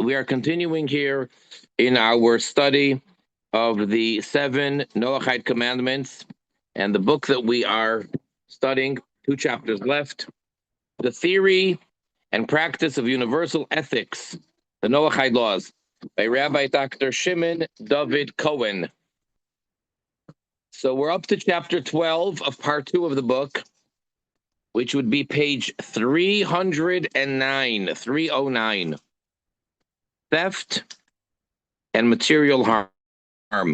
We are continuing here in our study of the 7 Noahide commandments, and the book that we are studying, 2 chapters left, The Theory and Practice of Universal Ethics, the Noahide Laws, by Rabbi Dr. Shimon Dovid Cowen. So we're up to chapter 12 of part 2 of the book, which would be page 309, 309. Theft and material harm. All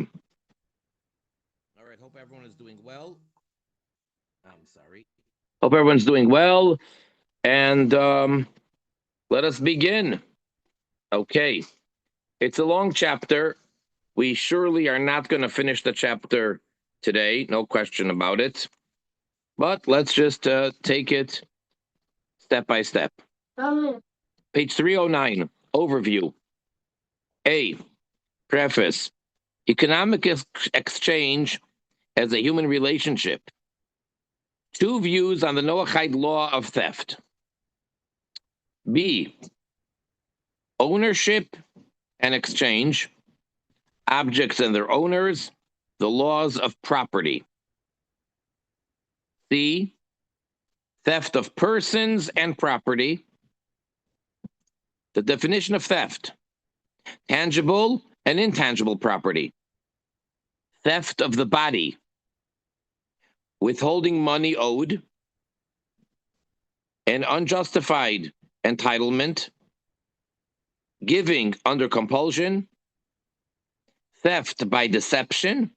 right, hope everyone is doing well. I'm sorry. Hope everyone's doing well. And let us begin. Okay. It's a long chapter. We surely are not going to finish the chapter today. No question about it. But let's just take it step by step. Page 309, overview. A, preface. Economic exchange as a human relationship. 2 views on the Noahide law of theft. B, ownership and exchange, objects and their owners, the laws of property. C, theft of persons and property. The definition of theft: tangible and intangible property. Theft of the body, withholding money owed, an unjustified entitlement, giving under compulsion, theft by deception,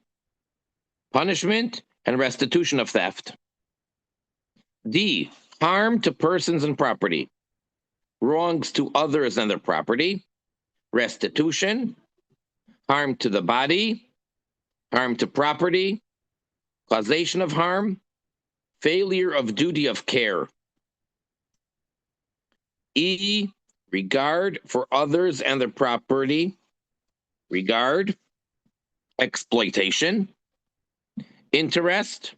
punishment and restitution of theft. D, harm to persons and property, wrongs to others and their property, restitution, harm to the body, harm to property, causation of harm, failure of duty of care. E, regard for others and their property, regard, exploitation, interest,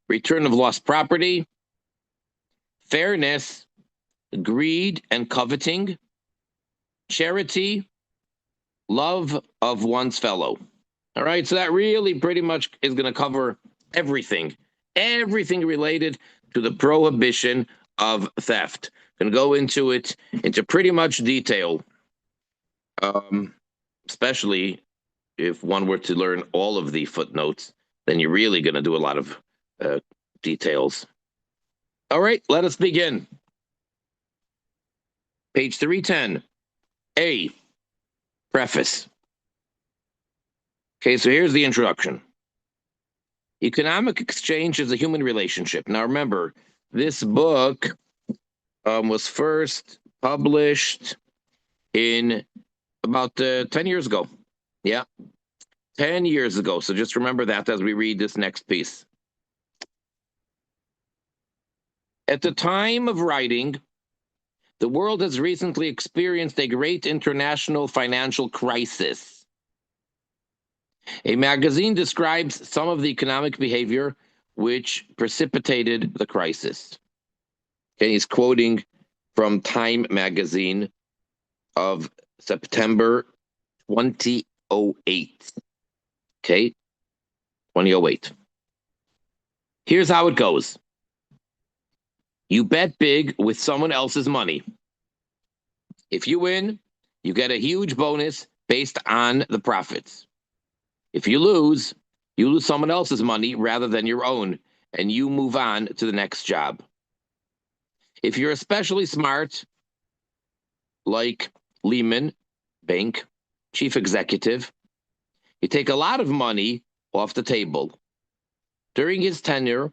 return of lost property, fairness, greed and coveting, charity, love of one's fellow. All right, so that really pretty much is going to cover everything related to the prohibition of theft. Going to go into it into pretty much detail, especially if one were to learn all of the footnotes, then you're really going to do a lot of details. All right, let us begin. Page 310, A, preface. Okay, so here's the introduction. Economic exchange is a human relationship. Now remember, this book was first published in about 10 years ago. Yeah, 10 years ago. So just remember that as we read this next piece. At the time of writing, the world has recently experienced a great international financial crisis. A magazine describes some of the economic behavior which precipitated the crisis. Okay, he's quoting from Time magazine of September 2008. Okay, 2008. Here's how it goes. You bet big with someone else's money. If you win, you get a huge bonus based on the profits. If you lose someone else's money rather than your own, and you move on to the next job. If you're especially smart, like Lehman Bank chief executive, you take a lot of money off the table. During his tenure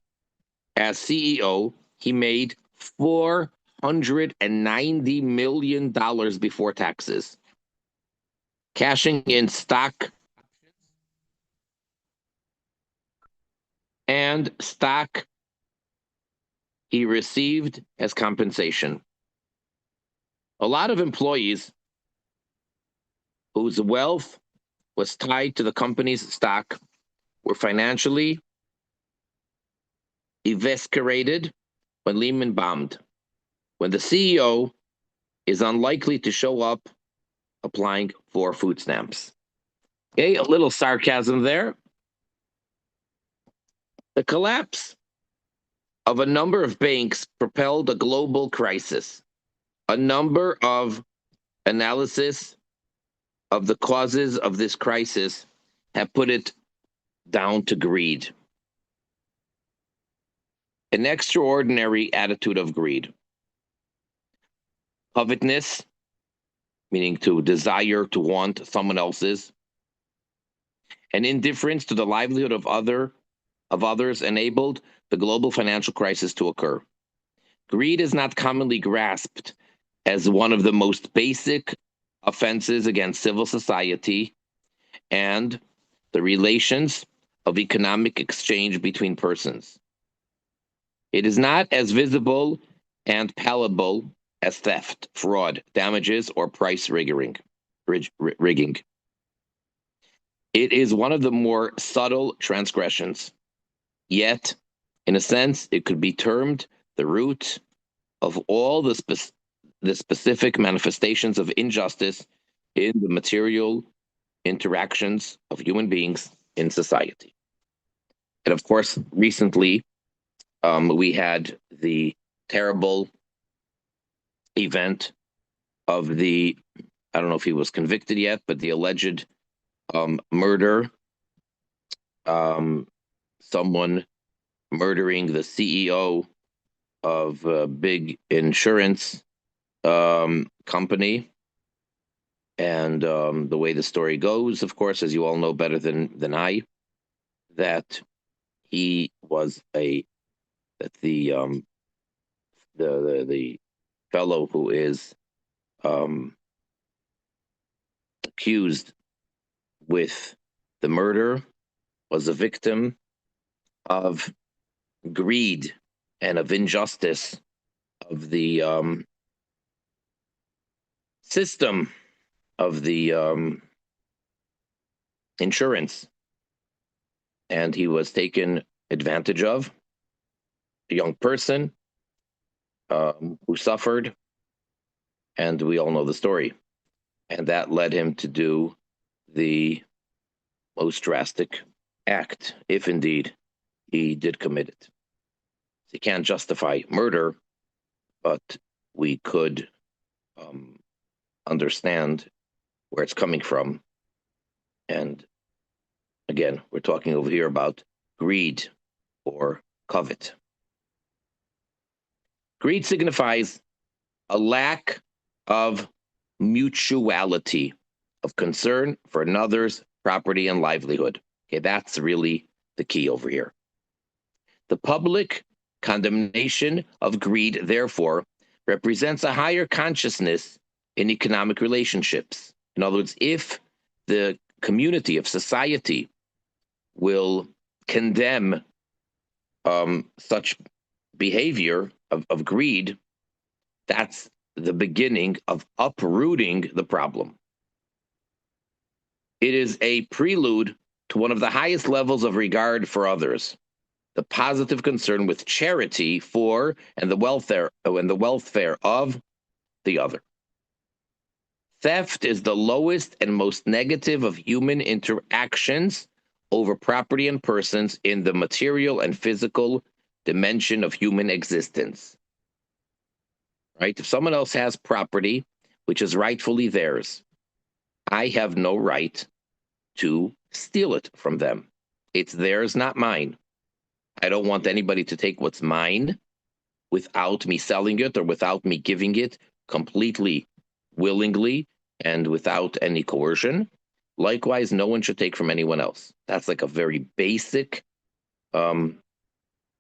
as CEO, he made $490 million before taxes, cashing in stock and stock he received as compensation. A lot of employees whose wealth was tied to the company's stock were financially eviscerated when Lehman bombed. When the CEO is unlikely to show up applying for food stamps. Okay, a little sarcasm there. The collapse of a number of banks propelled a global crisis. A number of analysis of the causes of this crisis have put it down to greed. An extraordinary attitude of greed. Covetousness, meaning to desire to want someone else's. And indifference to the livelihood of others enabled the global financial crisis to occur. Greed is not commonly grasped as one of the most basic offenses against civil society and the relations of economic exchange between persons. It is not as visible and palatable as theft, fraud, damages, or price rigging. It is one of the more subtle transgressions. Yet, in a sense, it could be termed the root of all the specific manifestations of injustice in the material interactions of human beings in society. And of course, recently, we had the terrible event of I don't know if he was convicted yet, but the alleged murder, someone murdering the CEO of a big insurance company. And the way the story goes, of course, as you all know better than I, that he was the fellow who is accused with the murder was a victim of greed and of injustice of the system of the insurance. And he was taken advantage of, a young person who suffered, and we all know the story. And that led him to do the most drastic act, if indeed he did commit it. You can't justify murder, but we could understand where it's coming from. And again, we're talking over here about greed or covet. Greed signifies a lack of mutuality, of concern for another's property and livelihood. Okay, that's really the key over here. The public condemnation of greed, therefore, represents a higher consciousness in economic relationships. In other words, if the community of society will condemn such behavior of greed, that's the beginning of uprooting the problem. It is a prelude to one of the highest levels of regard for others, the positive concern with charity for and the welfare of the other. Theft is the lowest and most negative of human interactions over property and persons in the material and physical dimension of human existence. Right? If someone else has property, which is rightfully theirs, I have no right to steal it from them. It's theirs, not mine. I don't want anybody to take what's mine without me selling it or without me giving it completely willingly and without any coercion. Likewise, no one should take from anyone else. That's like a very basic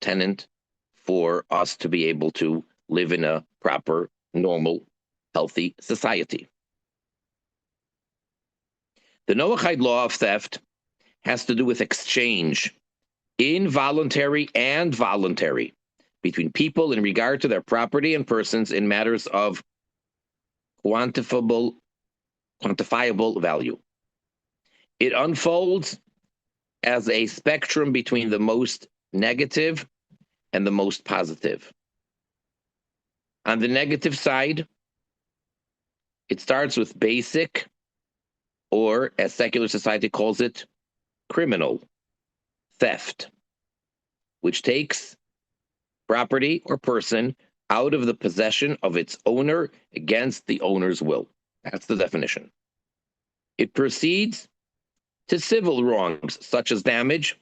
tenet for us to be able to live in a proper, normal, healthy society. The Noahide law of theft has to do with exchange, involuntary and voluntary, between people in regard to their property and persons in matters of quantifiable value. It unfolds as a spectrum between the most negative and the most positive. On the negative side, It starts with basic, or as secular society calls it, criminal theft, which takes property or person out of the possession of its owner against the owner's will. That's the definition. It proceeds to civil wrongs, such as damage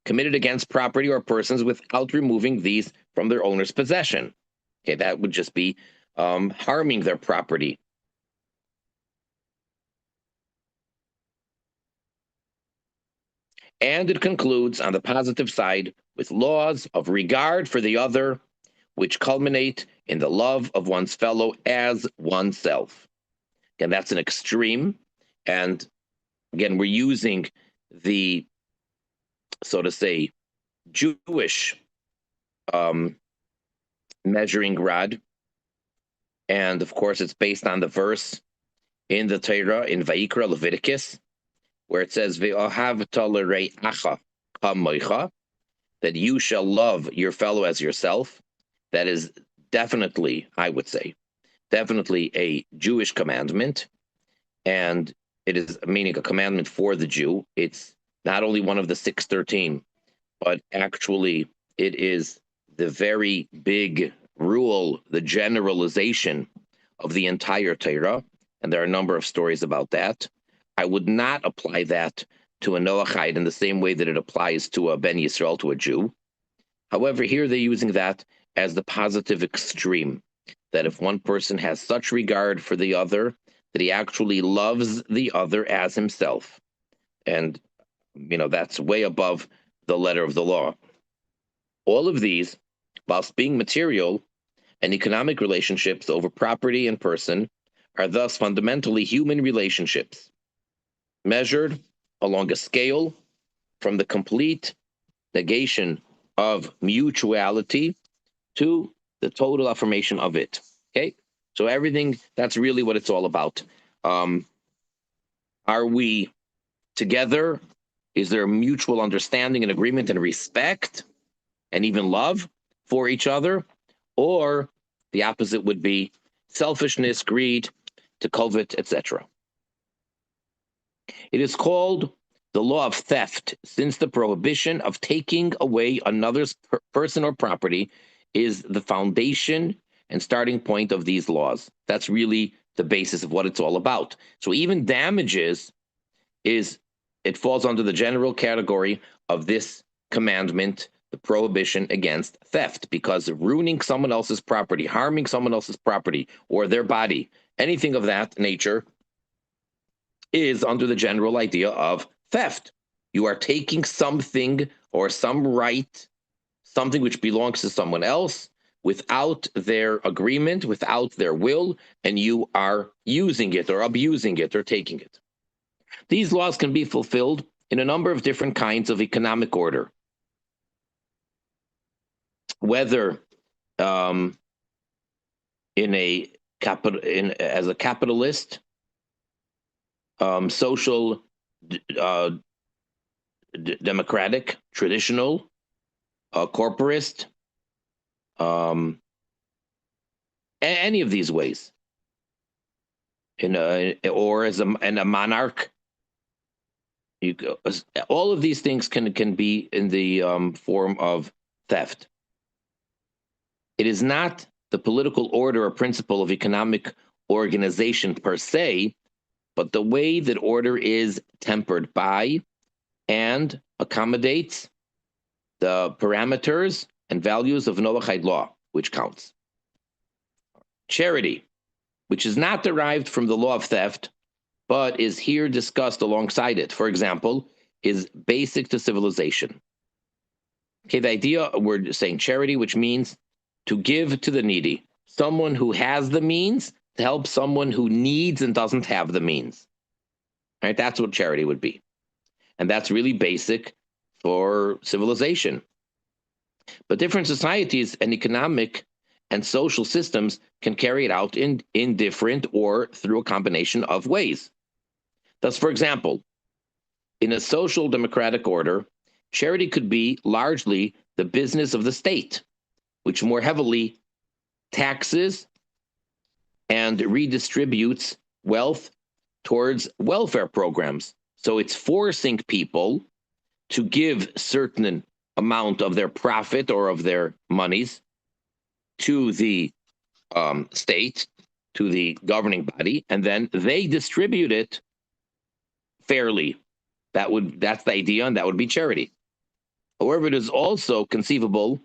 committed against property or persons without removing these from their owner's possession. Okay, that would just be harming their property. And it concludes on the positive side with laws of regard for the other, which culminate in the love of one's fellow as oneself. And that's an extreme. And again, we're using the, so to say, Jewish measuring rod. And of course, it's based on the verse in the Torah, in Vayikra, Leviticus, where it says, that you shall love your fellow as yourself. That is definitely, I would say, definitely a Jewish commandment. And it is meaning a commandment for the Jew. It's not only one of the 613, but actually it is the very big rule, the generalization of the entire Torah. And there are a number of stories about that. I would not apply that to a Noahide in the same way that it applies to a Ben Yisrael, to a Jew. However, here they're using that as the positive extreme, that if one person has such regard for the other, that he actually loves the other as himself. And, that's way above the letter of the law. All of these, whilst being material and economic relationships over property and person, are thus fundamentally human relationships, measured along a scale from the complete negation of mutuality to the total affirmation of it. Okay? So everything, that's really what it's all about. Are we together? Is there mutual understanding and agreement and respect and even love for each other? Or the opposite would be selfishness, greed, to covet, etc. It is called the law of theft, since the prohibition of taking away another's person or property is the foundation and starting point of these laws. That's really the basis of what it's all about. So even damages it falls under the general category of this commandment, the prohibition against theft, because ruining someone else's property, harming someone else's property or their body, anything of that nature is under the general idea of theft. You are taking something or some right, something which belongs to someone else, without their agreement, without their will, and you are using it or abusing it or taking it. These laws can be fulfilled in a number of different kinds of economic order, whether as a capitalist, social, democratic, traditional, corporate, any of these ways, or as a monarch. All of these things can be in the form of theft. It is not the political order or principle of economic organization per se, but the way that order is tempered by and accommodates the parameters and values of Noahide law, which counts. Charity, which is not derived from the law of theft, but is here discussed alongside it, for example, is basic to civilization. Okay, the idea, we're saying charity, which means to give to the needy, someone who has the means to help someone who needs and doesn't have the means. Right? That's what charity would be. And that's really basic for civilization. But different societies and economic and social systems can carry it out in different or through a combination of ways. Thus, for example, in a social democratic order, charity could be largely the business of the state, which more heavily taxes and redistributes wealth towards welfare programs. So it's forcing people to give certain amount of their profit or of their monies to the state, to the governing body, and then they distribute it fairly. That's the idea, and that would be charity. However, it is also conceivable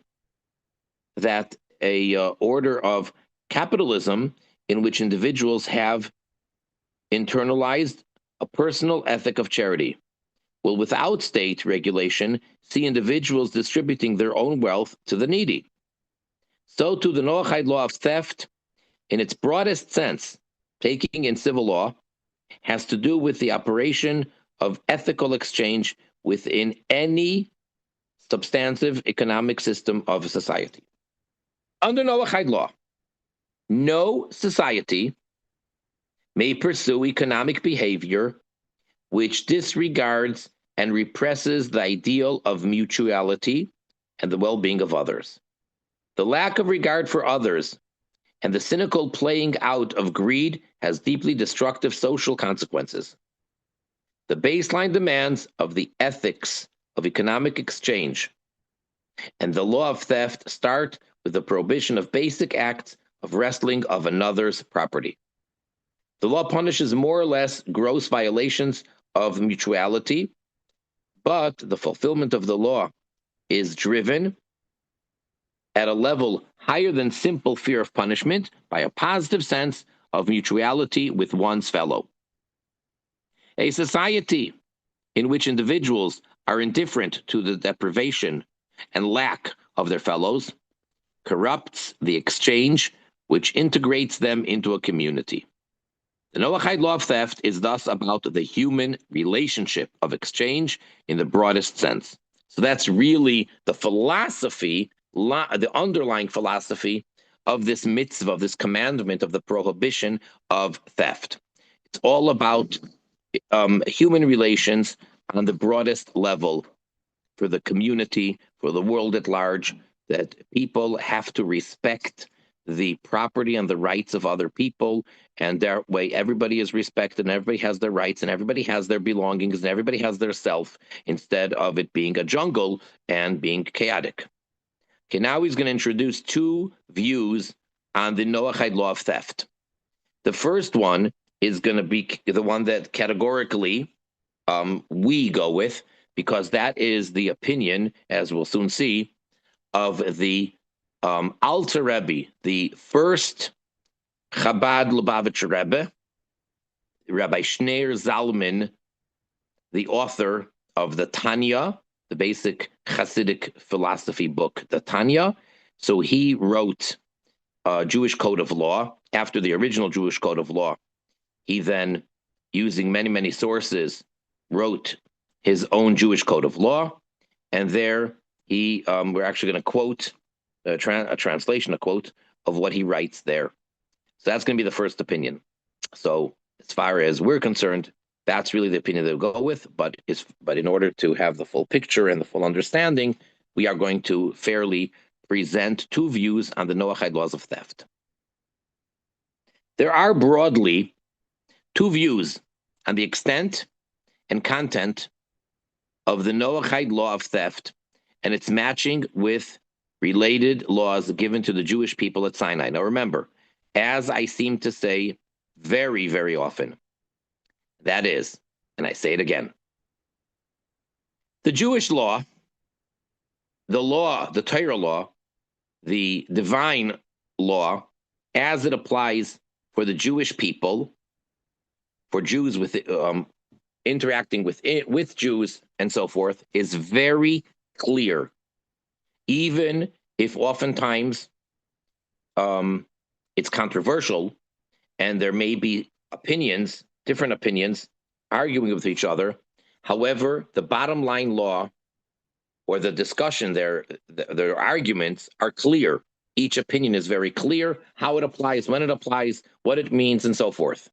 that a order of capitalism in which individuals have internalized a personal ethic of charity will, without state regulation, see individuals distributing their own wealth to the needy. So too, the Noahide law of theft, in its broadest sense, taking in civil law, has to do with the operation of ethical exchange within any substantive economic system of a society. Under Noahide law, no society may pursue economic behavior which disregards and represses the ideal of mutuality and the well-being of others. The lack of regard for others and the cynical playing out of greed has deeply destructive social consequences. The baseline demands of the ethics of economic exchange and the law of theft start with the prohibition of basic acts of wresting of another's property. The law punishes more or less gross violations of mutuality, but the fulfillment of the law is driven at a level higher than simple fear of punishment by a positive sense of mutuality with one's fellow. A society in which individuals are indifferent to the deprivation and lack of their fellows corrupts the exchange which integrates them into a community. The Noahide law of theft is thus about the human relationship of exchange in the broadest sense. So that's really the philosophy, the underlying philosophy of this mitzvah, of this commandment of the prohibition of theft. It's all about human relations on the broadest level for the community, for the world at large, that people have to respect the property and the rights of other people, and that way everybody is respected and everybody has their rights and everybody has their belongings and everybody has their self, instead of it being a jungle and being chaotic. Okay, now he's going to introduce two views on the Noahide law of theft. The first one is going to be the one that categorically we go with, because that is the opinion, as we'll soon see, of the Alter Rebbe, the first Chabad Lubavitcher Rebbe, Rabbi Shneir Zalman, the author of the Tanya, the basic Hasidic philosophy book, the Tanya. So he wrote a Jewish code of law after the original Jewish code of law. He then, using many, many sources, wrote his own Jewish code of law. And there he, we're actually going to quote a translation, a quote of what he writes there. So that's going to be the first opinion. So as far as we're concerned, that's really the opinion they'll go with. But in order to have the full picture and the full understanding, we are going to fairly present two views on the Noahide laws of theft. There are broadly two views on the extent and content of the Noahide law of theft and its matching with related laws given to the Jewish people at Sinai. Now remember, as I seem to say very, very often, that is, and I say it again, the Jewish law, the Torah law, the divine law, as it applies for the Jewish people, for Jews with interacting with Jews and so forth, is very clear, even if oftentimes it's controversial and there may be opinions, different opinions, arguing with each other. However, the bottom line law or the discussion there, their arguments are clear. Each opinion is very clear, how it applies, when it applies, what it means, and so forth.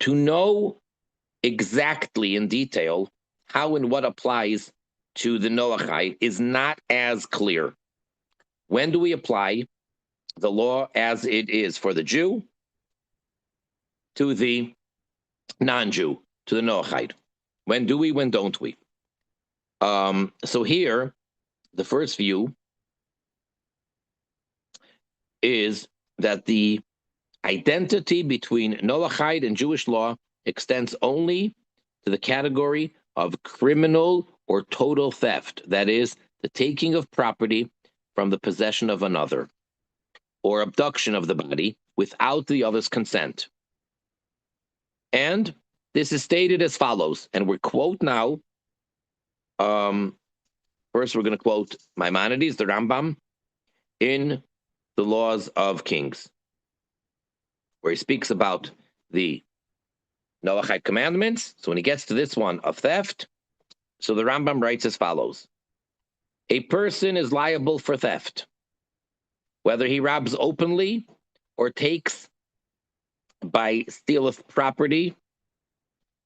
To know exactly in detail how and what applies to the Noahide is not as clear. When do we apply the law as it is for the Jew? to the non-Jew, to the Noahide. When do we, when don't we? So here, the first view is that the identity between Noahide and Jewish law extends only to the category of criminal or total theft, that is, the taking of property from the possession of another, or abduction of the body without the other's consent. And this is stated as follows, and we quote now. First, we're going to quote Maimonides, the Rambam, in the Laws of Kings, where he speaks about the Noahide commandments. So when he gets to this one of theft, so the Rambam writes as follows: a person is liable for theft, whether he robs openly or takes by stealeth property,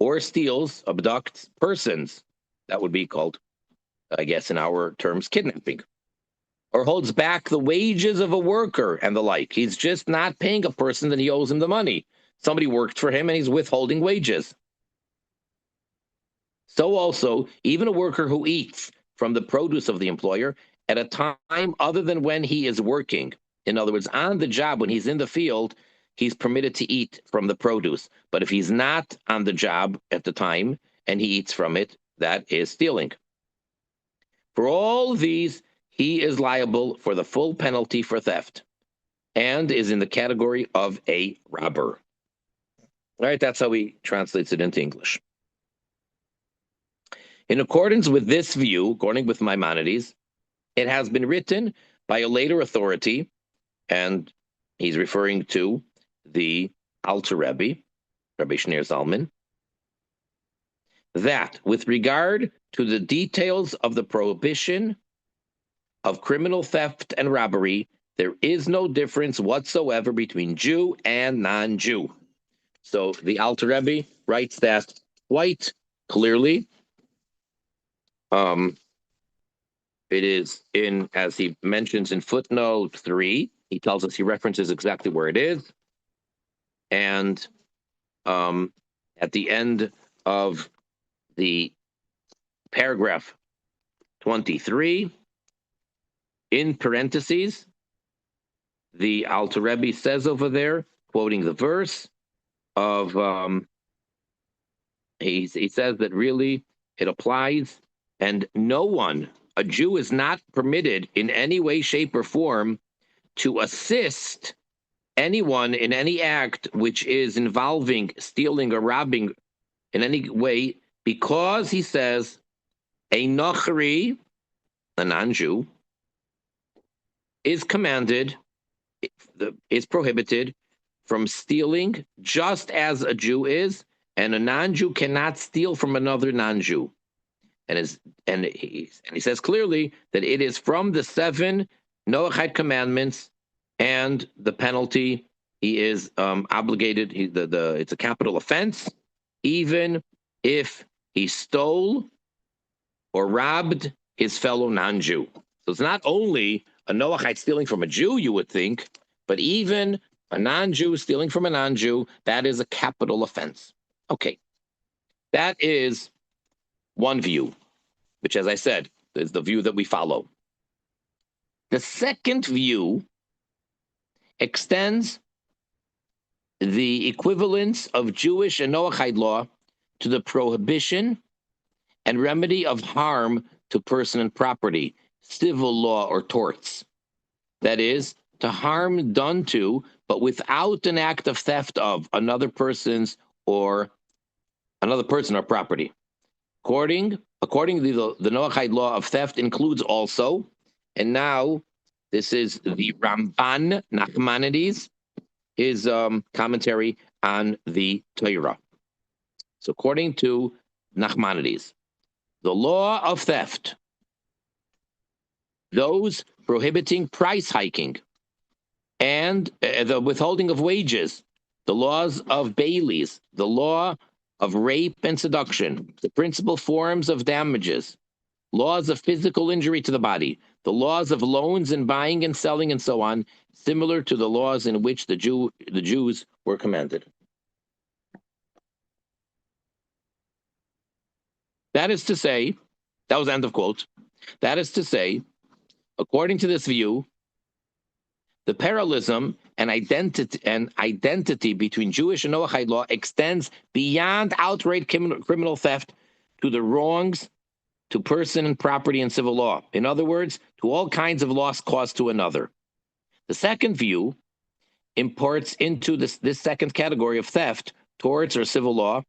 or steals, abducts persons. That would be called, I guess, in our terms, kidnapping, or holds back the wages of a worker and the like. He's just not paying a person that he owes him the money. Somebody worked for him and he's withholding wages. So also, even a worker who eats from the produce of the employer at a time other than when he is working. In other words, on the job, when he's in the field, he's permitted to eat from the produce. But if he's not on the job at the time and he eats from it, that is stealing. For all these, he is liable for the full penalty for theft and is in the category of a robber. All right, that's how he translates it into English. In accordance with this view, according with Maimonides, it has been written by a later authority, and he's referring to the Alter Rebbe, Rabbi Shneur Zalman, that with regard to the details of the prohibition of criminal theft and robbery, there is no difference whatsoever between Jew and non-Jew. So the Alter Rebbe writes that quite clearly. It is in, as he mentions in footnote 3, he tells us, he references exactly where it is. And at the end of the paragraph 23, in parentheses, the Alter Rebbe says over there, quoting the verse of, he says that really it applies, and no one, a Jew, is not permitted in any way, shape, or form to assist anyone in any act which is involving stealing or robbing in any way, because he says a nochri, a non-Jew, is commanded, is prohibited from stealing just as a Jew is, and a non-Jew cannot steal from another non-Jew. And he says clearly that it is from the 7 Noahide commandments, and the penalty, he is obligated. It's a capital offense, even if he stole or robbed his fellow non-Jew. So it's not only a Noahide stealing from a Jew, you would think, but even a non-Jew stealing from a non-Jew, that is a capital offense. Okay, that is one view, which, as I said, is the view that we follow. The second view extends the equivalence of Jewish and Noahide law to the prohibition and remedy of harm to person and property, civil law or torts. That is, to harm done to, but without an act of theft of another person or property. According to the Noahide law of theft includes also, and now this is the Ramban Nachmanides, his commentary on the Torah. So according to Nachmanides, the law of theft, those prohibiting price hiking and the withholding of wages, the laws of baileys, the law of rape and seduction, the principal forms of damages, laws of physical injury to the body, the laws of loans and buying and selling and so on, similar to the laws in which the Jews were commanded. That is to say, that was end of quote. That is to say, according to this view, the parallelism and identity between Jewish and Noahide law extends beyond outright criminal theft to the wrongs to person and property in civil law. In other words, to all kinds of loss caused to another. The second view imports into this second category of theft, torts, or civil law,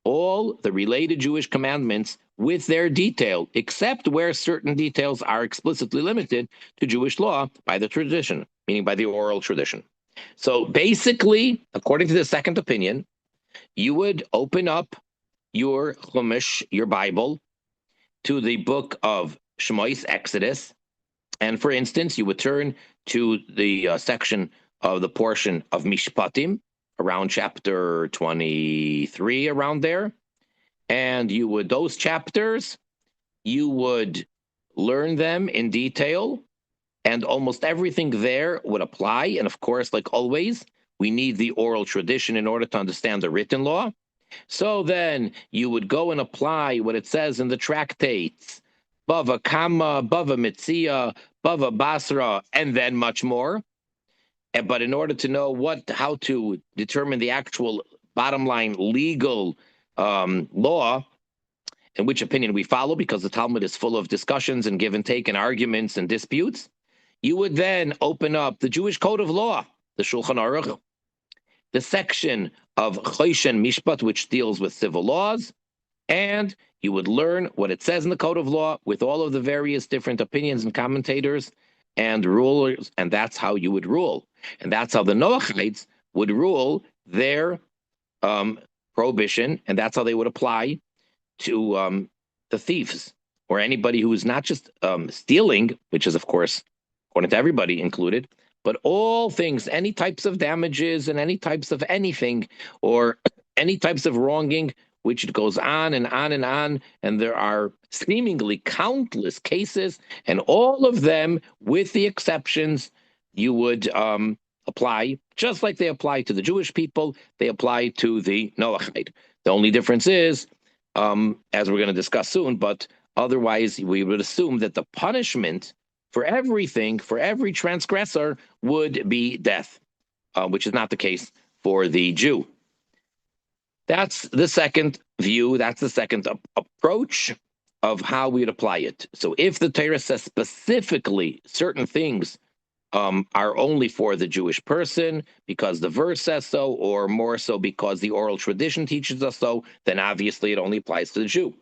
all the related Jewish commandments with their detail, except where certain details are explicitly limited to Jewish law by the tradition, meaning by the oral tradition. So basically, according to the second opinion, you would open up your Chumash, your Bible, to the book of Shmois, Exodus, and for instance, you would turn to the section of the portion of Mishpatim, around chapter 23, around there, and you would, those chapters, you would learn them in detail, and almost everything there would apply. And of course, like always, we need the oral tradition in order to understand the written law. So then you would go and apply what it says in the tractates, Bava Kama, Bava Mitzia, Bava Basra, and then much more. But in order to know how to determine the actual bottom line legal law and which opinion we follow, because the Talmud is full of discussions and give and take and arguments and disputes, you would then open up the Jewish Code of Law, the Shulchan Aruch, the section of Choshen Mishpat, which deals with civil laws, and you would learn what it says in the Code of Law with all of the various different opinions and commentators and rulers, and that's how you would rule. And that's how the Noahides would rule their prohibition, and that's how they would apply to the thieves, or anybody who is not just stealing, which is, of course, according to everybody included, but all things, any types of damages and any types of anything, or any types of wronging, which it goes on and on and on, and there are seemingly countless cases, and all of them, with the exceptions, you would apply, just like they apply to the Jewish people, they apply to the Noahide. The only difference is, as we're going to discuss soon, but otherwise we would assume that the punishment for everything, for every transgressor, would be death, which is not the case for the Jew. That's the second view, that's the second approach of how we'd apply it. So if the Torah says specifically certain things are only for the Jewish person because the verse says so, or more so because the oral tradition teaches us so, then obviously it only applies to the Jew.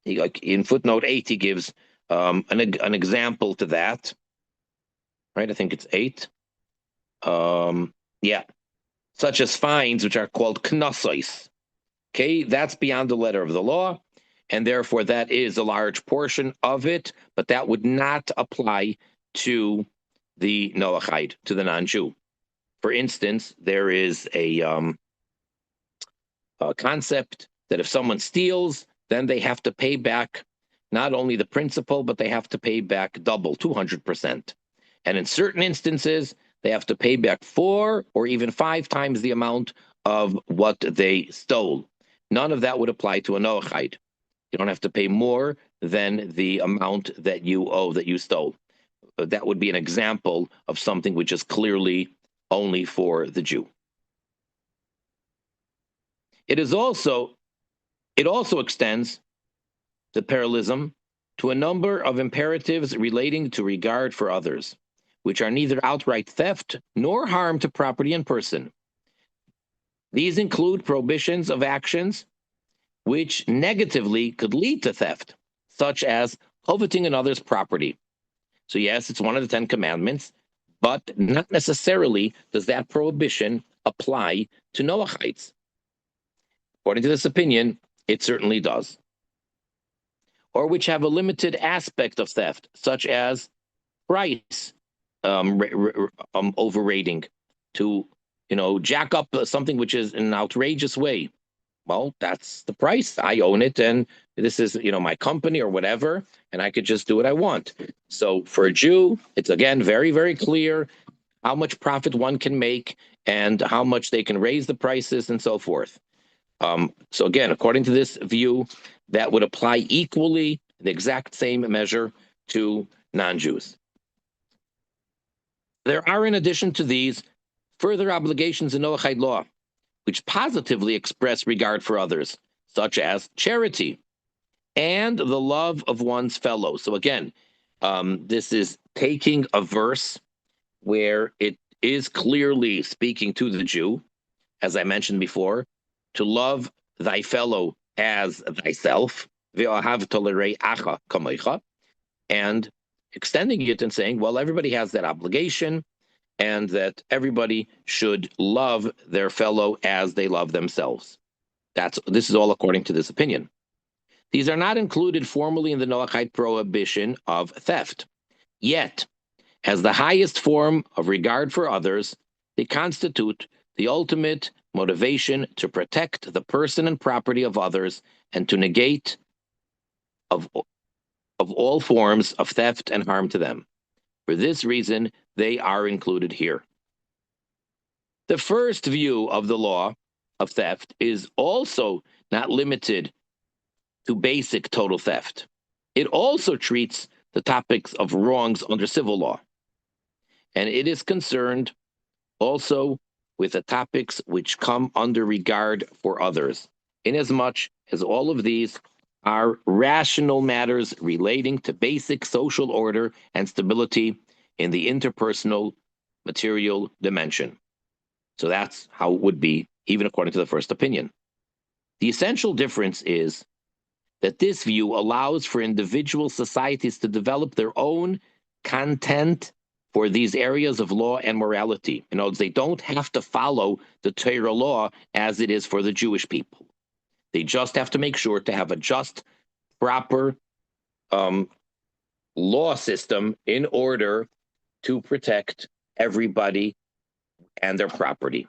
In footnote 8, he gives an example to that, right? I think it's 8. Such as fines, which are called knossos. Okay, that's beyond the letter of the law, and therefore that is a large portion of it, but that would not apply to the Noahide, to the non-Jew. For instance, there is a concept that if someone steals, then they have to pay back not only the principal, but they have to pay back double, 200%. And in certain instances, they have to pay back 4 or even 5 times the amount of what they stole. None of that would apply to a Noahide. You don't have to pay more than the amount that you owe, that you stole. That would be an example of something which is clearly only for the Jew. It also extends the parallelism to a number of imperatives relating to regard for others, which are neither outright theft nor harm to property and person. These include prohibitions of actions which negatively could lead to theft, such as coveting another's property. So yes, it's one of the 10 commandments, but not necessarily does that prohibition apply to Noahides. According to this opinion, it certainly does. Or which have a limited aspect of theft, such as price overrating, to jack up something which is in an outrageous way. Well, that's the price. I own it, and this is my company or whatever, and I could just do what I want. So for a Jew, it's again very, very clear how much profit one can make and how much they can raise the prices and so forth. So again, according to this view, that would apply equally, the exact same measure, to non-Jews. There are, in addition to these, further obligations in Noahide law, which positively express regard for others, such as charity and the love of one's fellow. So again, this is taking a verse where it is clearly speaking to the Jew, as I mentioned before, to love thy fellow as thyself, and extending it and saying, well, everybody has that obligation, and that everybody should love their fellow as they love themselves. This is all according to this opinion. These are not included formally in the Noahide prohibition of theft. Yet, as the highest form of regard for others, they constitute the ultimate motivation to protect the person and property of others and to negate of all forms of theft and harm to them. For this reason, they are included here. The first view of the law of theft is also not limited to basic total theft. It also treats the topics of wrongs under civil law. And it is concerned also with the topics which come under regard for others, inasmuch as all of these are rational matters relating to basic social order and stability in the interpersonal material dimension. So that's how it would be, even according to the first opinion. The essential difference is that this view allows for individual societies to develop their own content for these areas of law and morality. In other words, they don't have to follow the Torah law as it is for the Jewish people. They just have to make sure to have a just, proper law system in order to protect everybody and their property.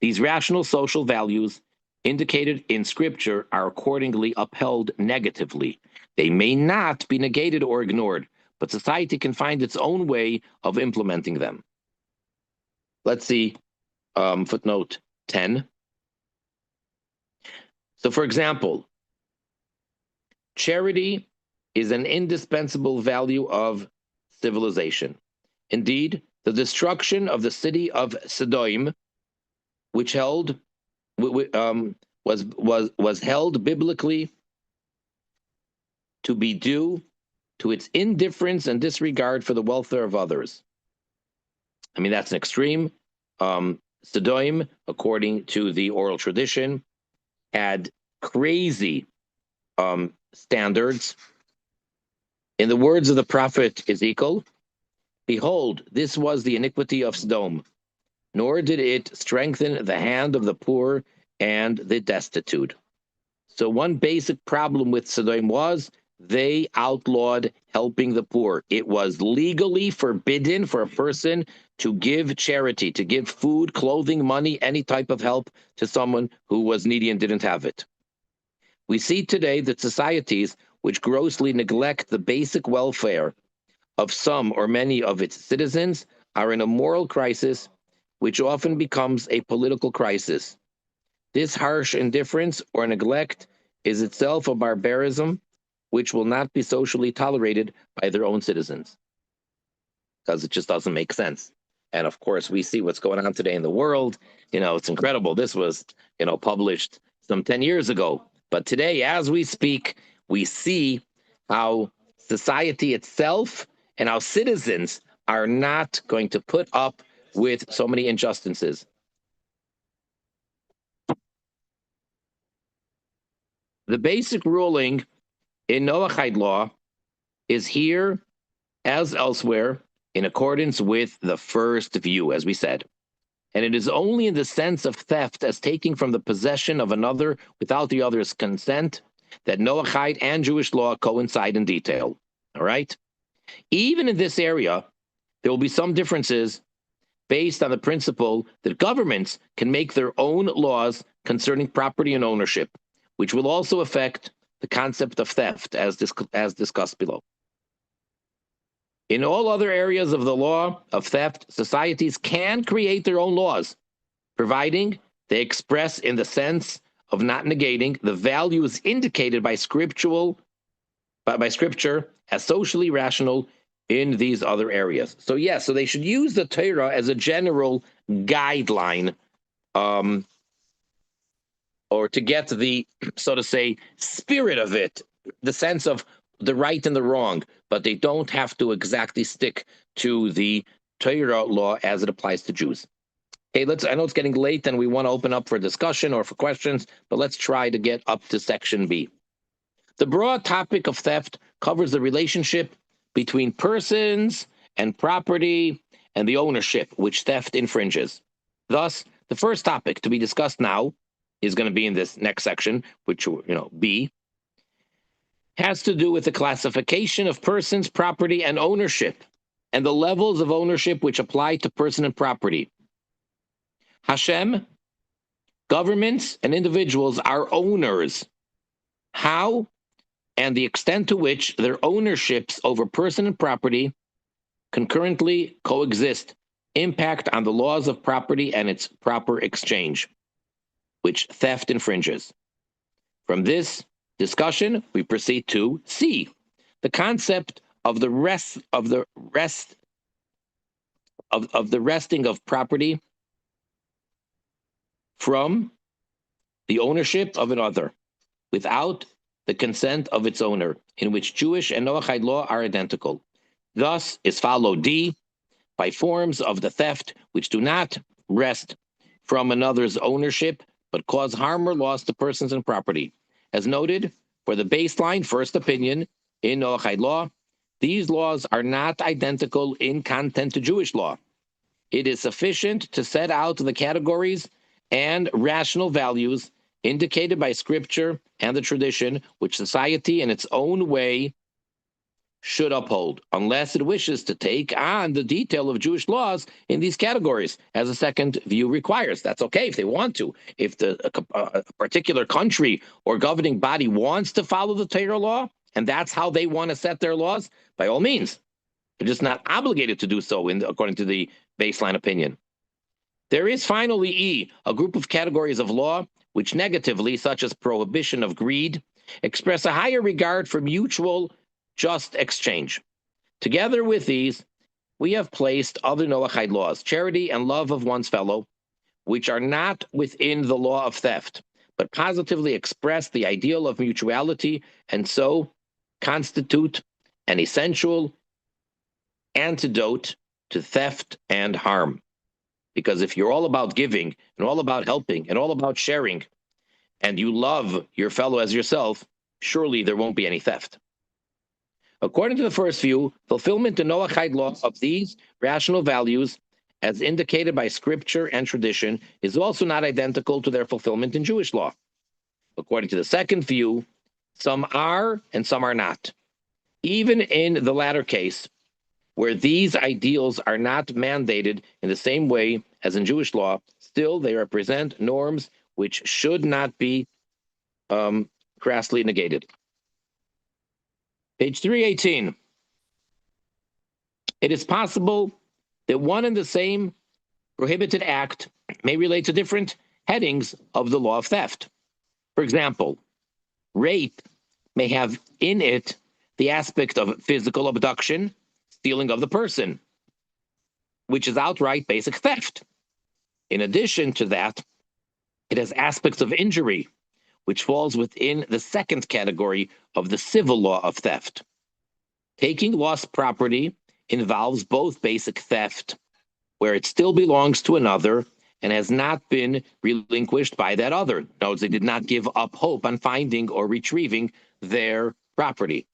These rational social values indicated in Scripture are accordingly upheld negatively. They may not be negated or ignored, but society can find its own way of implementing them. Let's see footnote 10. So, for example, charity is an indispensable value of civilization. Indeed, the destruction of the city of Sodom, which was held biblically to be due to its indifference and disregard for the welfare of others. I mean, that's an extreme. Sodom, according to the oral tradition, had crazy standards. In the words of the prophet Ezekiel, behold, this was the iniquity of Sodom, nor did it strengthen the hand of the poor and the destitute. So one basic problem with Sodom was they outlawed helping the poor. It was legally forbidden for a person to give charity, to give food, clothing, money, any type of help to someone who was needy and didn't have it. We see today that societies which grossly neglect the basic welfare of some or many of its citizens are in a moral crisis, which often becomes a political crisis. This harsh indifference or neglect is itself a barbarism which will not be socially tolerated by their own citizens, because it just doesn't make sense. And of course, we see what's going on today in the world. It's incredible. This was, published some 10 years ago. But today, as we speak, we see how society itself and how citizens are not going to put up with so many injustices. The basic ruling in Noahide law is here, as elsewhere, in accordance with the first view, as we said. And it is only in the sense of theft as taking from the possession of another without the other's consent that Noahide and Jewish law coincide in detail. All right? Even in this area, there will be some differences based on the principle that governments can make their own laws concerning property and ownership, which will also affect the concept of theft, as discussed below. In all other areas of the law of theft, societies can create their own laws, providing they express in the sense of not negating the values indicated by Scripture as socially rational in these other areas. So yes, so they should use the Torah as a general guideline, or to get the, so to say, spirit of it, the sense of the right and the wrong, but they don't have to exactly stick to the Torah law as it applies to Jews. Okay, I know it's getting late and we want to open up for discussion or for questions, but let's try to get up to section B. The broad topic of theft covers the relationship between persons and property and the ownership which theft infringes. Thus, the first topic to be discussed now is going to be in this next section, which, B, has to do with the classification of persons, property, and ownership, and the levels of ownership which apply to person and property. Hashem, governments, and individuals are owners. How and the extent to which their ownerships over person and property concurrently coexist impact on the laws of property and its proper exchange, which theft infringes. From this discussion, we proceed to C, the concept of the resting of property from the ownership of another without the consent of its owner, in which Jewish and Noahide law are identical. Thus is followed D, by forms of the theft which do not rest from another's ownership, but cause harm or loss to persons and property. As noted, for the baseline first opinion in Noahide law, these laws are not identical in content to Jewish law. It is sufficient to set out the categories and rational values indicated by Scripture and the tradition which society in its own way should uphold, unless it wishes to take on the detail of Jewish laws in these categories, as a second view requires. That's okay if they want to. If a particular country or governing body wants to follow the Torah law, and that's how they want to set their laws, by all means. They're just not obligated to do so according to the baseline opinion. There is finally E, a group of categories of law which negatively, such as prohibition of greed, express a higher regard for mutual just exchange. Together with these, we have placed other Noahide laws, charity and love of one's fellow, which are not within the law of theft, but positively express the ideal of mutuality and so constitute an essential antidote to theft and harm. Because if you're all about giving and all about helping and all about sharing, and you love your fellow as yourself, surely there won't be any theft. According to the first view, fulfillment in Noahide law of these rational values, as indicated by Scripture and tradition, is also not identical to their fulfillment in Jewish law. According to the second view, some are and some are not. Even in the latter case, where these ideals are not mandated in the same way as in Jewish law, still they represent norms which should not be crassly negated. Page 318. It is possible that one and the same prohibited act may relate to different headings of the law of theft. For example, rape may have in it the aspect of physical abduction, stealing of the person, which is outright basic theft. In addition to that, it has aspects of injury, which falls within the second category of the civil law of theft. Taking lost property involves both basic theft, where it still belongs to another and has not been relinquished by that other. In other words, they did not give up hope on finding or retrieving their property.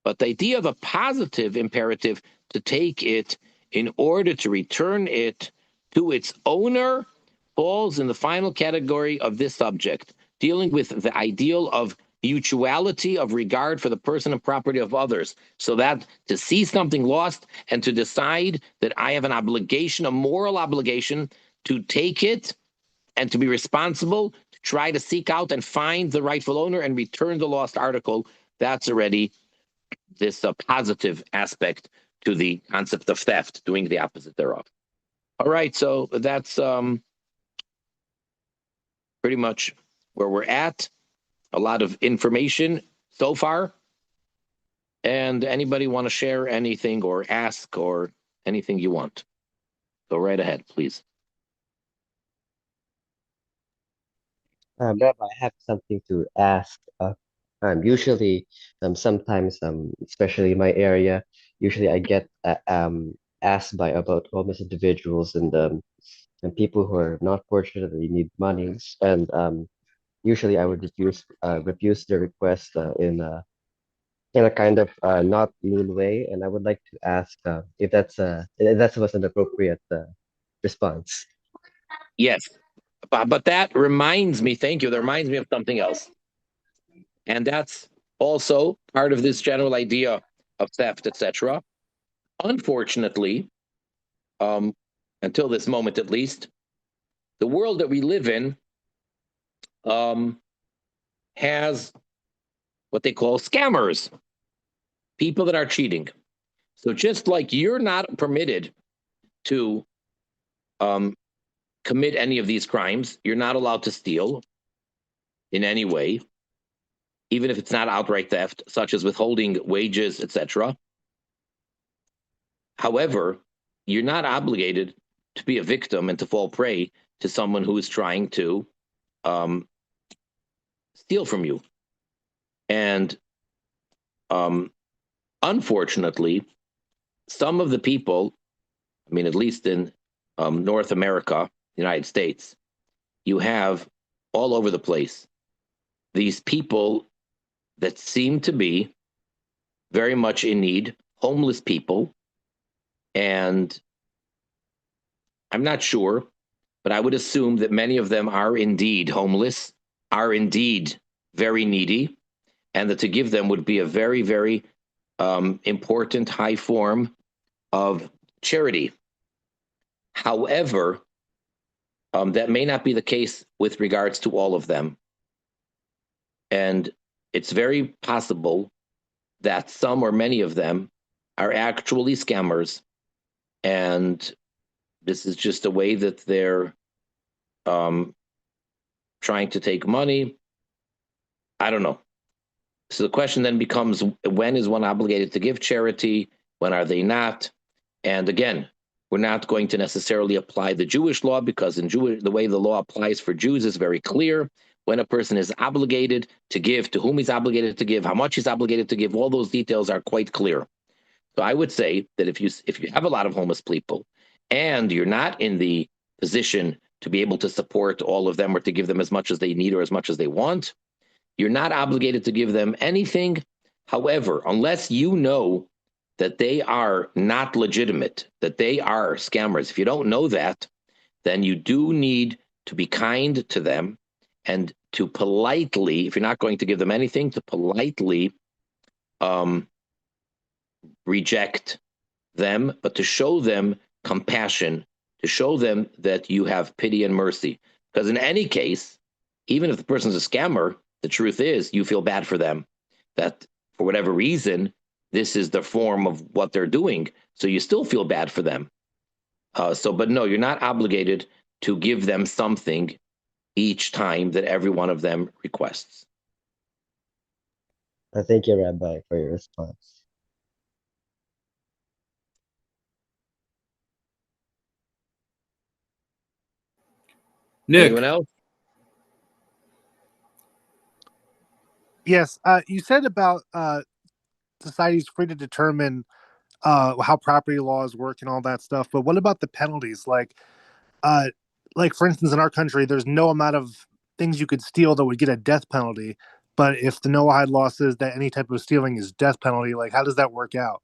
But the idea of a positive imperative to take it in order to return it to its owner falls in the final category of this subject, dealing with the ideal of mutuality of regard for the person and property of others, so that to see something lost and to decide that I have an obligation, a moral obligation, to take it and to be responsible, to try to seek out and find the rightful owner and return the lost article, that's already this positive aspect to the concept of theft, doing the opposite thereof. All right, so that's pretty much where we're at. A lot of information so far. And anybody want to share anything or ask or anything you want? Go right ahead, please. Rabbi, I have something to ask. Usually, sometimes, especially in my area, usually I get asked by about homeless individuals and people who are not fortunate, they need money, and usually I would refuse the request in a kind of not mean way, and I would like to ask if that was an appropriate response. Yes, but that reminds me, thank you, that reminds me of something else. And that's also part of this general idea of theft, etc. Unfortunately, um, until this moment at least, the world that we live in um, has what they call scammers, people that are cheating. So just like you're not permitted to um, commit any of these crimes, you're not allowed to steal in any way, even if it's not outright theft, such as withholding wages, etc. However, you're not obligated to be a victim and to fall prey to someone who is trying to um, steal from you. And um, unfortunately, some of the people, I mean, at least in North America, United States, you have all over the place these people that seem to be very much in need, homeless people. And I'm not sure, but I would assume that many of them are indeed homeless, are indeed very needy, and that to give them would be a very, very important high form of charity. However, that may not be the case with regards to all of them. And it's very possible that some or many of them are actually scammers. And this is just a way that they're um, trying to take money. I don't know. So the question then becomes, when is one obligated to give charity? When are they not? And again, we're not going to necessarily apply the Jewish law, because in Jewish, the way the law applies for Jews is very clear. When a person is obligated to give, to whom he's obligated to give, how much he's obligated to give, all those details are quite clear. So I would say that if you have a lot of homeless people and you're not in the position to be able to support all of them or to give them as much as they need or as much as they want, you're not obligated to give them anything. However, unless you know that they are not legitimate, that they are scammers, if you don't know that, then you do need to be kind to them and to politely, if you're not going to give them anything, to politely um, reject them, but to show them compassion, to show them that you have pity and mercy. Because in any case, even if the person's a scammer, the truth is you feel bad for them, that for whatever reason, this is the form of what they're doing. So you still feel bad for them. But no, you're not obligated to give them something each time that every one of them requests. Thank you, Rabbi, for your response. Anyone Nick, else? Yes, you said about society's free to determine how property laws work and all that stuff. But what about the penalties? Uh, like for instance, in our country, there's no amount of things you could steal that would get a death penalty. But if the Noahide law says that any type of stealing is death penalty, like how does that work out?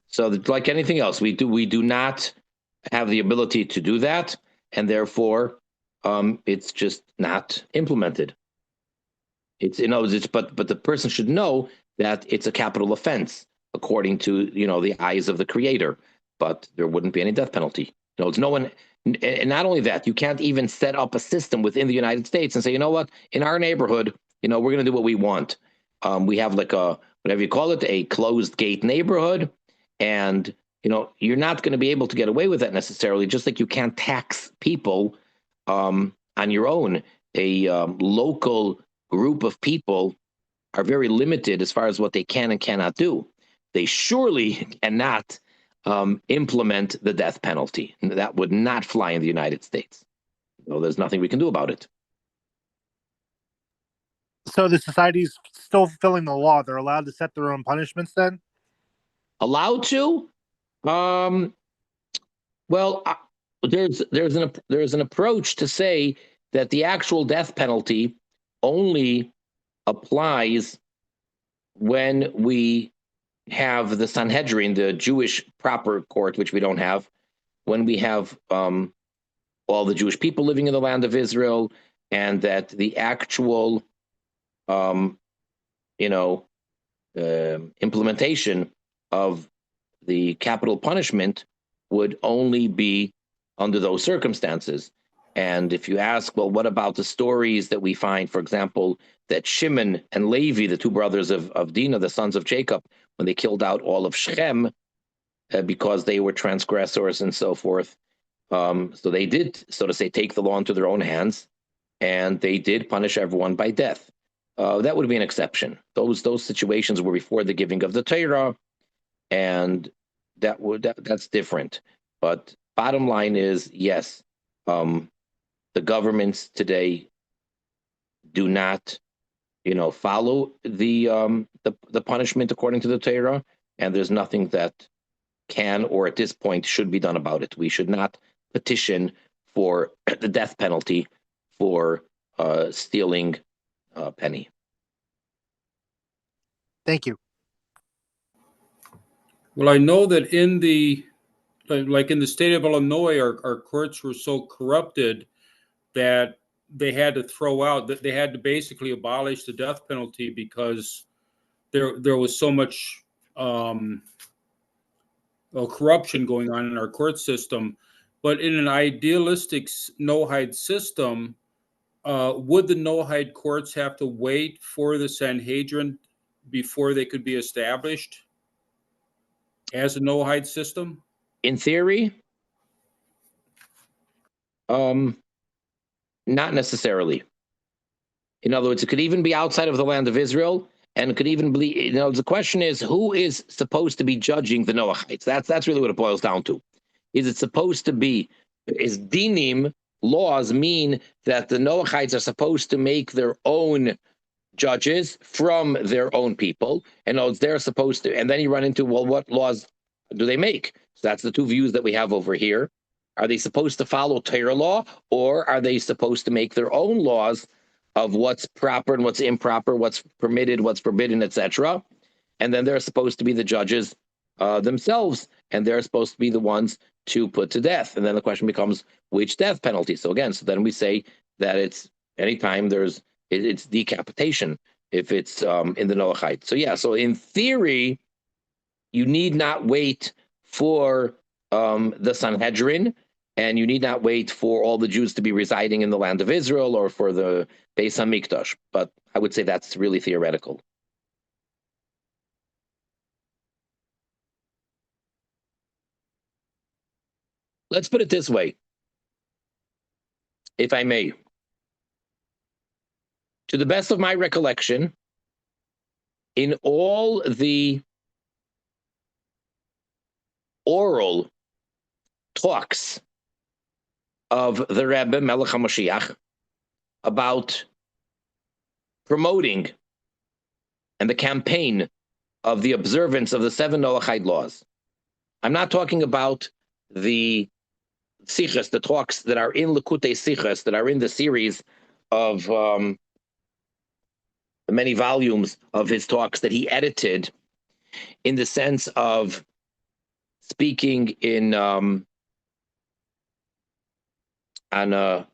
So like anything else, we do not have the ability to do that, and therefore it's just not implemented. It's it's but the person should know that it's a capital offense according to the eyes of the creator, but there wouldn't be any death penalty. It's no one. And not only that, you can't even set up a system within the United States and say, you know what, in our neighborhood, we're going to do what we want. We have like a, whatever you call it, a closed gate neighborhood, and you're not going to be able to get away with that necessarily. Just like you can't tax people on your own. a local group of people are very limited as far as what they can and cannot do. They surely cannot implement the death penalty. That would not fly in the United States. So there's nothing we can do about it. So the society's still fulfilling the law. They're allowed to set their own punishments then? Allowed to? Well, there's an approach to say that the actual death penalty only applies when we have the Sanhedrin, the Jewish proper court, which we don't have, when we have all the Jewish people living in the land of Israel, and that the actual, implementation of the capital punishment would only be under those circumstances. And if you ask, well, what about the stories that we find, for example, that Shimon and Levi, the two brothers of Dinah, the sons of Jacob, when they killed out all of Shechem because they were transgressors and so forth. So they did, so to say, take the law into their own hands, and they did punish everyone by death. That would be an exception. Those situations were before the giving of the Torah, and that's different. But bottom line is, yes, the governments today do not, follow the punishment according to the Torah, and there's nothing that can or at this point should be done about it. We should not petition for the death penalty for stealing a penny. Thank you. Well, I know that in the state of Illinois, our courts were so corrupted that they had to they had to basically abolish the death penalty because there was so much corruption going on in our court system. But in an idealistic Noahide system, would the Noahide courts have to wait for the Sanhedrin before they could be established as a Noahide system? In theory, not necessarily. In other words, it could even be outside of the land of Israel, and it could even be, the question is, who is supposed to be judging the Noahites? That's really what it boils down to. Is it supposed to be, is dinim, laws, mean that the Noahites are supposed to make their own judges from their own people, and they're supposed to, and then you run into, well, what laws do they make? So that's the two views that we have over here. Are they supposed to follow Torah law, or are they supposed to make their own laws of what's proper and what's improper, what's permitted, what's forbidden, etc.? And then they're supposed to be the judges themselves, and they're supposed to be the ones to put to death. And then the question becomes, which death penalty? So then we say that it's anytime it's decapitation if it's in the Noahide. So yeah, so in theory, you need not wait for the Sanhedrin, and you need not wait for all the Jews to be residing in the land of Israel or for the Beis HaMikdash. But I would say that's really theoretical. Let's put it this way, if I may. To the best of my recollection, in all the oral talks of the Rebbe Melech HaMashiach about promoting and the campaign of the observance of the 7 Noahide laws, I'm not talking about the sichas, the talks that are in Likutei Sichas, that are in the series of many volumes of his talks that he edited, in the sense of speaking in on a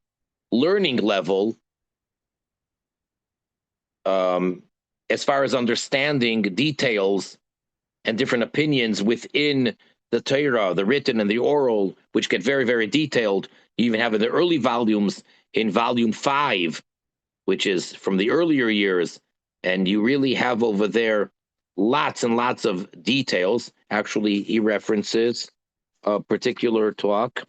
learning level, as far as understanding details and different opinions within the Torah, the written and the oral, which get very, very detailed. You even have in the early volumes, in volume 5, which is from the earlier years, and you really have over there lots and lots of details. Actually, he references a particular talk.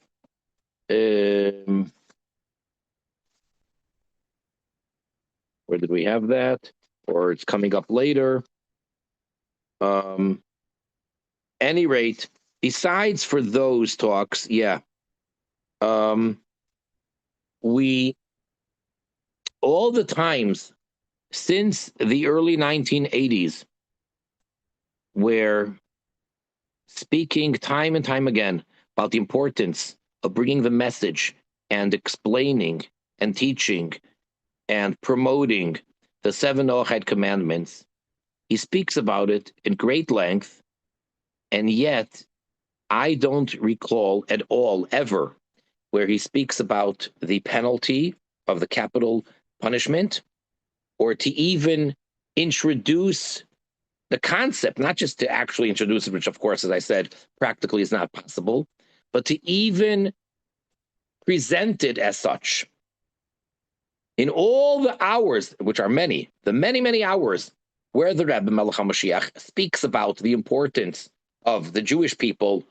Or did we have that? Or it's coming up later. Any rate, besides for those talks, yeah. We all the times since the early 1980s, where speaking time and time again about the importance of bringing the message and explaining and teaching and promoting the 7 Noahide commandments, he speaks about it in great length, and yet I don't recall at all ever where he speaks about the penalty of the capital punishment, or to even introduce the concept, not just to actually introduce it, which of course, as I said, practically is not possible, but to even present it as such. In all the hours, which are many, the many, many hours where the Rebbe Melech HaMashiach speaks about the importance of the Jewish people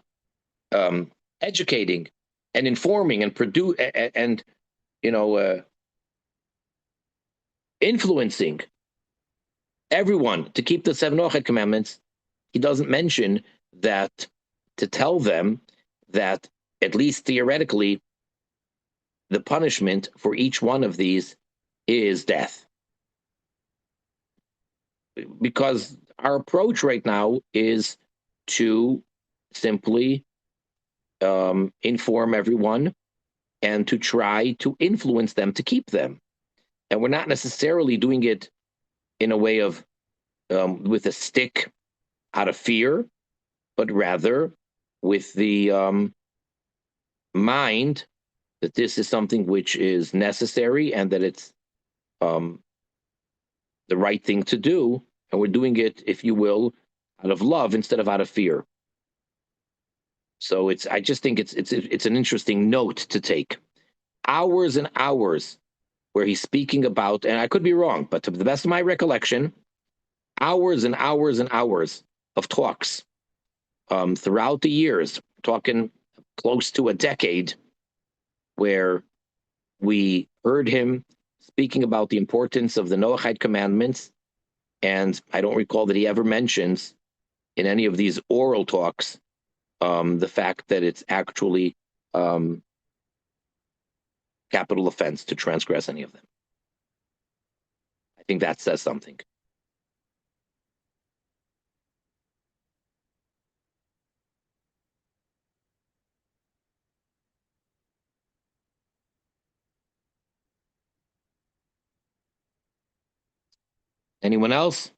educating and informing and influencing everyone to keep the 7 Noahide commandments, he doesn't mention that, to tell them that, at least theoretically, the punishment for each one of these is death. Because our approach right now is to simply inform everyone and to try to influence them to keep them. And we're not necessarily doing it in a way of with a stick out of fear, but rather with the mind that this is something which is necessary and that it's the right thing to do. And we're doing it, if you will, out of love instead of out of fear. So I just think it's an interesting note to take. Hours and hours where he's speaking about, and I could be wrong, but to the best of my recollection, hours and hours and hours of talks throughout the years, talking close to a decade, where we heard him speaking about the importance of the Noahide commandments, and I don't recall that he ever mentions in any of these oral talks the fact that it's actually capital offense to transgress any of them. I think that says something. Anyone else?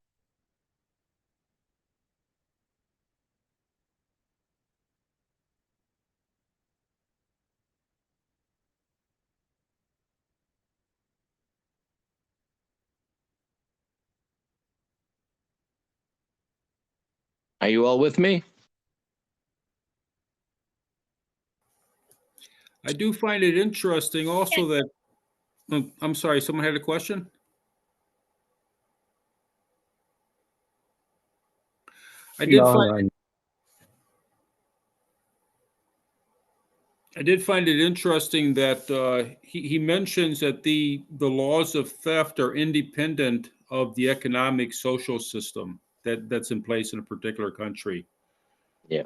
Are you all with me? I do find it interesting also that, I'm sorry, someone had a question? I did find it interesting that he mentions that the laws of theft are independent of the economic social system that's in place in a particular country. Yeah.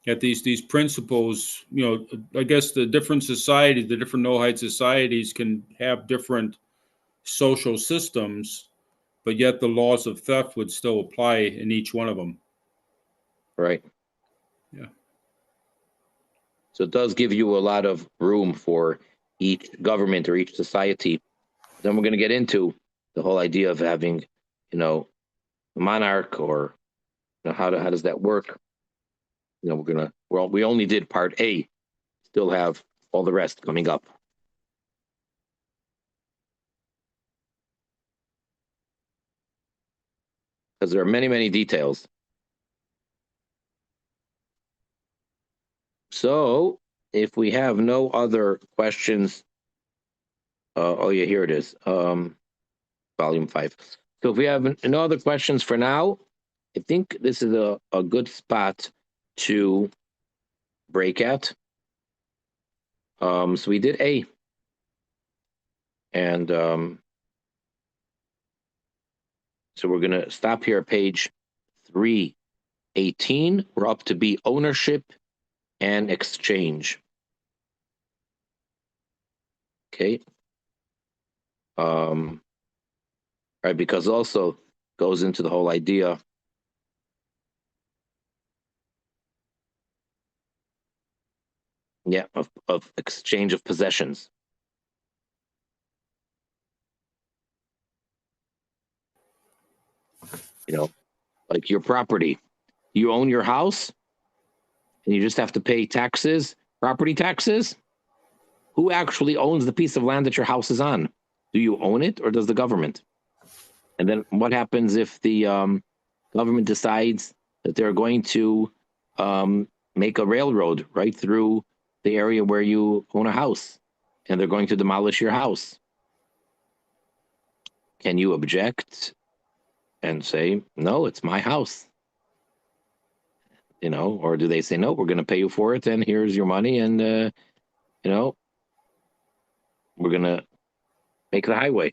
That these principles, I guess the different societies, the different Noahide societies can have different social systems, but yet the laws of theft would still apply in each one of them. Right. Yeah. So it does give you a lot of room for each government or each society. Then we're going to get into the whole idea of having, a monarch, or how does that work? We only did part A. Still have all the rest coming up. Because there are many, many details. So if we have no other questions, oh yeah, here it is, volume 5. So if we have no other questions for now, I think this is a good spot to break at. So we did A. And so we're going to stop here at page 318. We're up to be ownership and exchange. Okay. Right, because also goes into the whole idea of exchange of possessions. You know, like your property. You own your house and you just have to pay taxes, property taxes. Who actually owns the piece of land that your house is on? Do you own it or does the government? And then what happens if the government decides that they're going to make a railroad right through the area where you own a house and they're going to demolish your house? Can you object and say, no, it's my house? You know, or do they say, no, we're going to pay you for it and here's your money and, you know, we're going to make the highway.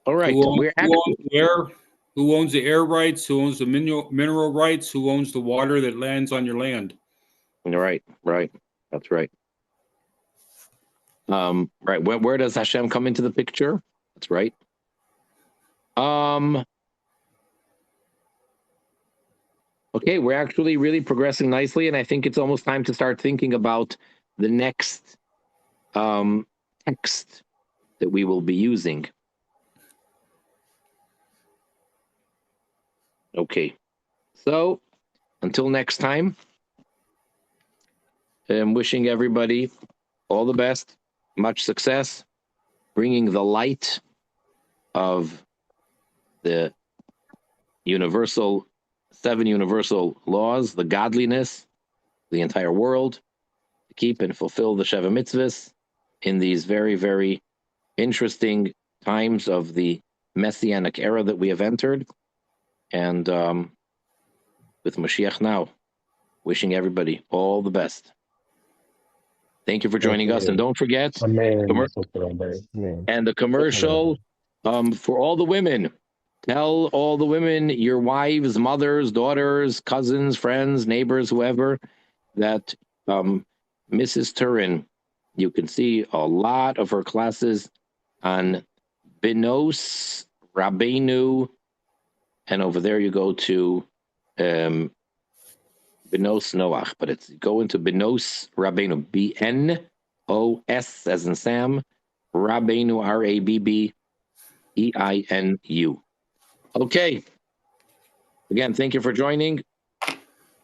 All right. Who owns where? Who owns the air rights? Who owns the mineral rights? Who owns the water that lands on your land? Right. That's right. Right. Where does Hashem come into the picture? That's right. Okay, we're actually really progressing nicely, and I think it's almost time to start thinking about the next text that we will be using. Okay, so until next time, I'm wishing everybody all the best, much success, bringing the light of the seven universal laws, the godliness, the entire world, to keep and fulfill the Sheva Mitzvahs in these very, very interesting times of the Messianic era that we have entered. And with Mashiach now, wishing everybody all the best. Thank you for joining us. And don't forget, Amen. and the commercial for all the women. Tell all the women, your wives, mothers, daughters, cousins, friends, neighbors, whoever, that Mrs. Turin, you can see a lot of her classes on Binos Rabbeinu, and over there you go to Binos Noach, but it's go into Binos Rabbeinu, B-N-O-S as in Sam, Rabbeinu, R-A-B-B-E-I-N-U. Okay. Again, thank you for joining.